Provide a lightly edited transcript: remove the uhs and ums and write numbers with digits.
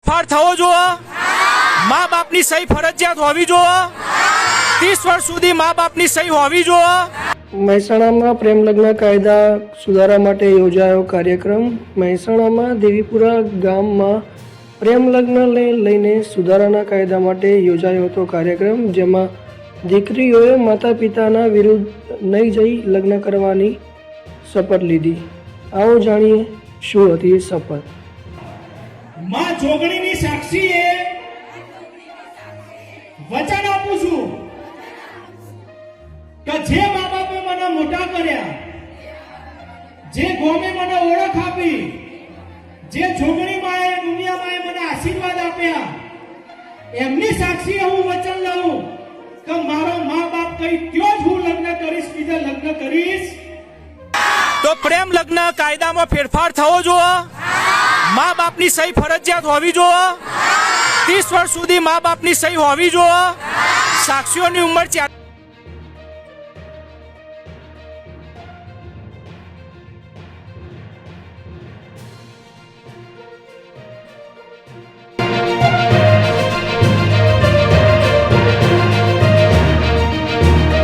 ફેરફાર થવો જોઈએ। મા બાપની સહી ફરજિયાત હોવી જોઈએ। 30 વર્ષ સુધી મા બાપની સહી હોવી જોઈએ। મહેસાણામાં પ્રેમ લગ્ન કાયદા સુધારા માટે યોજાયો કાર્યક્રમ। મહેસાણામાં દેવીપુરા ગામમાં પ્રેમ લગ્નને લઈને સુધારાના કાયદા માટે યોજાયો હતો કાર્યક્રમ, જેમાં દીકરીઓએ માતા પિતાના વિરુદ્ધ નહીં જઈ લગ્ન કરવાની શપથ લીધી। આવો જાણીએ શું હતી એ શપથ। માં જોગણીની સાક્ષીએ વચન આપું છું કે જે મા બાપે મને મોટા કર્યા, જે ગોમે મને ઓળખ આપી, જે જોગણી માએ દુનિયામાં મને આશીર્વાદ આપ્યા, એમની સાક્ષીએ હું વચન લઉં કે મારો મા બાપ કઈ ત્યો જ હું લગ્ન કરીશ, બીજા લગ્ન કરીશ। તો પ્રેમ લગ્ન કાયદામાં ફેરફાર થવો જોઈએ। મા બાપની સહી ફરજિયાત હોવી જોઈએ। 30 વર્ષ સુધી મા બાપની સહી હોવી જોઈએ। સાક્ષીઓની ઉંમર